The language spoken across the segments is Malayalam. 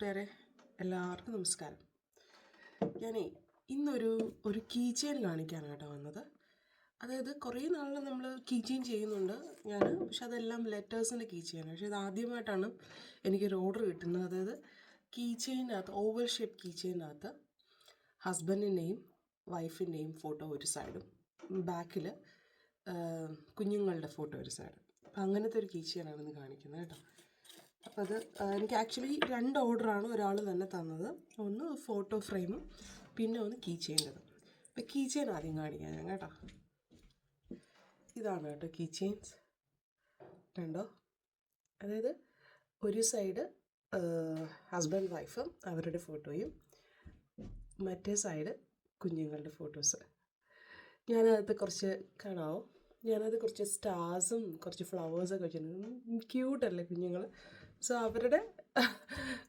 കൂട്ടുകാരെ എല്ലാവർക്കും നമസ്കാരം. ഞാനേ ഇന്നൊരു കീ ചെയിൻ കാണിക്കാനായിട്ടോ വന്നത്. അതായത് കുറേ നാളിൽ നമ്മൾ കീ ചെയിൻ ചെയ്യുന്നുണ്ട് ഞാൻ, പക്ഷെ അതെല്ലാം ലെറ്റേഴ്സിൻ്റെ കീ ചെയിനാണ്. പക്ഷേ ഇത് ആദ്യമായിട്ടാണ് എനിക്കൊരു ഓർഡർ കിട്ടുന്നത്. അതായത് കീ ചെയിനകത്ത്, ഓവൽ ഷേപ്പ് കീ ചെയിനകത്ത് ഹസ്ബൻഡിൻ്റെയും വൈഫിൻ്റെയും ഫോട്ടോ ഒരു സൈഡും ബാക്കിൽ കുഞ്ഞുങ്ങളുടെ ഫോട്ടോ ഒരു സൈഡും. അപ്പം അങ്ങനത്തെ ഒരു കീ ചെയിനാണ് ഇന്ന് കാണിക്കുന്നത് കേട്ടോ. അപ്പോൾ അത് എനിക്ക് ആക്ച്വലി 2 ഓർഡറാണ് ഒരാൾ തന്നെ തന്നത്. ഒന്ന് ഫോട്ടോ ഫ്രെയിമും പിന്നെ ഒന്ന് കീ ചെയിൻ്റെത്. അപ്പോൾ കീ ചെയിൻ ആദ്യം കാണിക്കാം ഞാൻ കേട്ടോ. ഇതാണ് കേട്ടോ കീ ചെയിൻസ്. കണ്ടോ? അതായത് ഒരു സൈഡ് ഹസ്ബൻഡ് വൈഫും അവരുടെ ഫോട്ടോയും, മറ്റേ സൈഡ് കുഞ്ഞുങ്ങളുടെ ഫോട്ടോസ്. ഞാനകത്ത് കുറച്ച് കാണാമോ, ഞാനത് കുറച്ച് സ്റ്റാർസും കുറച്ച് ഫ്ലവേഴ്സൊക്കെ വെച്ചിട്ടുണ്ട്. ക്യൂട്ടല്ലേ കുഞ്ഞുങ്ങൾ? സോ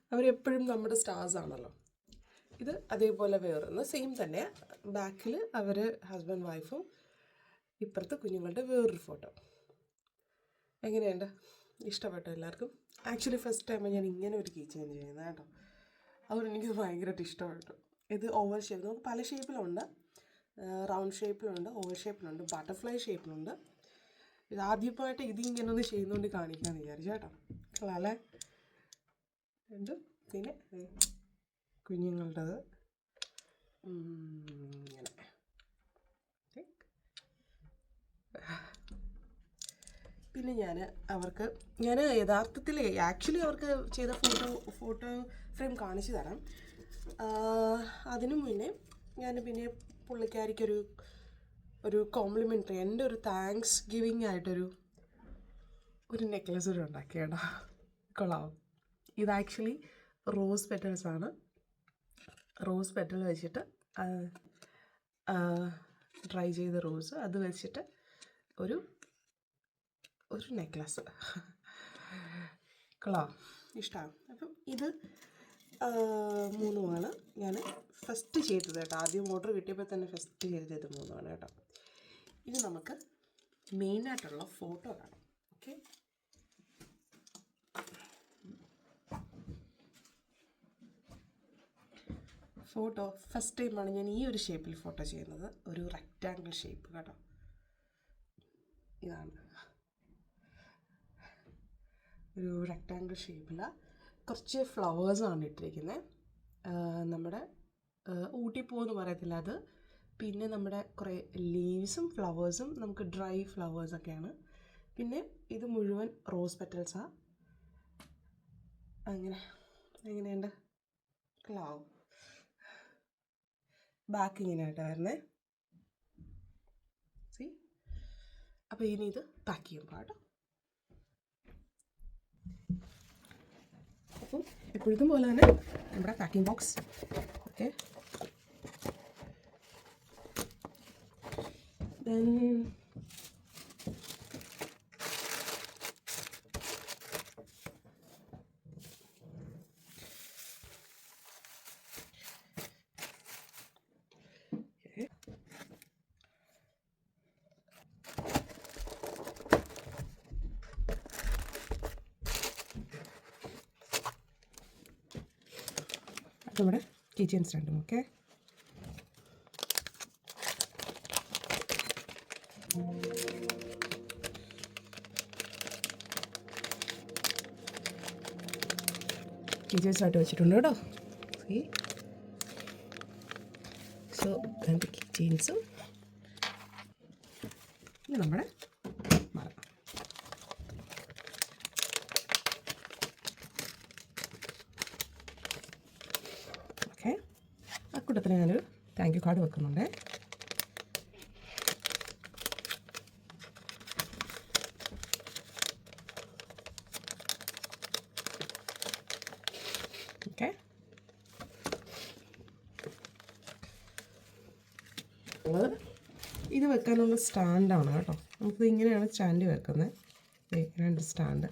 അവരെപ്പോഴും നമ്മുടെ സ്റ്റാർസ് ആണല്ലോ. ഇത് അതേപോലെ വേറൊന്ന് സെയിം തന്നെ, ബാക്കിൽ അവർ ഹസ്ബൻഡ് വൈഫും, ഇപ്പുറത്ത് കുഞ്ഞുങ്ങളുടെ വേറൊരു ഫോട്ടോ. എങ്ങനെയുണ്ട്? ഇഷ്ടപ്പെട്ടോ എല്ലാവർക്കും? ആക്ച്വലി ഫസ്റ്റ് ടൈം ഞാൻ ഇങ്ങനെ ഒരു കീ ചെയിൻ ചെയ്യുന്നത് കേട്ടോ. അതുകൊണ്ട് എനിക്കത് ഭയങ്കരമായിട്ട് ഇഷ്ടപ്പെട്ടു. ഇത് ഓവൽ ഷേപ്പ്, നമുക്ക് പല ഷേപ്പിലുണ്ട്. റൗണ്ട് ഷേപ്പിലുണ്ട്, ഓവൽ ഷേപ്പിലുണ്ട്, ബട്ടർഫ്ലൈ ഷേപ്പിലുണ്ട്. ഇത് ആദ്യമായിട്ട് ഇതിങ്ങനെ ഒന്ന് ചെയ്യുന്നതുകൊണ്ട് കാണിക്കാമെന്ന് വിചാരിച്ചു കേട്ടോ. കളല്ലേ രണ്ടും. പിന്നെ കുഞ്ഞുങ്ങളുടേത് ഇങ്ങനെ. പിന്നെ ഞാൻ യഥാർത്ഥത്തിൽ ആക്ച്വലി അവർക്ക് ചെയ്ത ഫോട്ടോ ഫ്രെയിം കാണിച്ചു തരാം. അതിനു മുന്നേ ഞാൻ പിന്നെ പുള്ളിക്കാരിക്കൊരു കോംപ്ലിമെൻ്ററി, എൻ്റെ ഒരു താങ്ക്സ് ഗിവിങ് ആയിട്ടൊരു നെക്ലസ് കൂടെ ഉണ്ടാക്കിയേടാ. കൊള്ളാവും. ഇത് ആക്ച്വലി റോസ് പെറ്റൽസാണ്. റോസ് പെറ്റൽ വെച്ചിട്ട് ഡ്രൈ ചെയ്ത റോസ്, അത് വെച്ചിട്ട് ഒരു നെക്ലസ്. കൊള്ളാം, ഇഷ്ടമാണ്. അപ്പം ഇത് 3 ഞാൻ ഫസ്റ്റ് ചെയ്തത് കേട്ടോ. ആദ്യം ഓർഡർ കിട്ടിയപ്പോൾ തന്നെ ഫസ്റ്റ് ചെയ്തത് 3 കേട്ടോ. ഇനി നമുക്ക് മെയിനായിട്ടുള്ള ഫോട്ടോ കാണാം. ഓക്കെ, ഫോട്ടോ ഫസ്റ്റ് ടൈമാണ് ഞാൻ ഈ ഒരു ഷേപ്പിൽ ഫോട്ടോ ചെയ്യുന്നത്. ഒരു റെക്റ്റാങ്കിൾ ഷേപ്പ് കേട്ടോ. ഇതാണ് ഒരു റെക്റ്റാങ്കിൾ ഷേപ്പിൽ കുറച്ച് ഫ്ലവേഴ്സാണ് ഇട്ടിരിക്കുന്നത്. നമ്മുടെ ഊട്ടിപ്പൂവെന്ന് പറയത്തില്ല അത്. പിന്നെ നമ്മുടെ കുറേ ലീവ്സും ഫ്ലവേഴ്സും, നമുക്ക് ഡ്രൈ ഫ്ലവേഴ്സൊക്കെയാണ്. പിന്നെ ഇത് മുഴുവൻ റോസ് പെറ്റൽസാണ്. എങ്ങനെയുണ്ട്? ക്ലാവും. ബാക്ക് ഇങ്ങനെയായിട്ടാണ് വരുന്നത്. സി. അപ്പോൾ ഇനി ഇത് പാക്ക് ചെയ്യുമ്പോൾ കേട്ടോ. അപ്പോൾ എപ്പോഴത്തും പോലെ തന്നെ നമ്മുടെ പാക്കിംഗ് ബോക്സ്. ഓക്കെ, ദെൻ നമ്മുടെ കീ ചെയിൻസ് രണ്ടും. ഓക്കെ, കീ ചെയിൻസ് ആയിട്ട് വെച്ചിട്ടുണ്ട് കേട്ടോ. സോ രണ്ട് കീ ചെയിൻസും ഇനി നമ്മുടെ മറ. ഓക്കെ, ആ കൂട്ടത്തിൽ ഞാനൊരു താങ്ക് യു കാർഡ് വെക്കുന്നുണ്ട്. ഓക്കെ, ഇത് വെക്കാനുള്ള സ്റ്റാൻഡാണ് കേട്ടോ. നമുക്ക് ഇങ്ങനെയാണ് സ്റ്റാൻഡ് വെക്കുന്നത്. ഇങ്ങനെയുണ്ട് സ്റ്റാൻഡ്.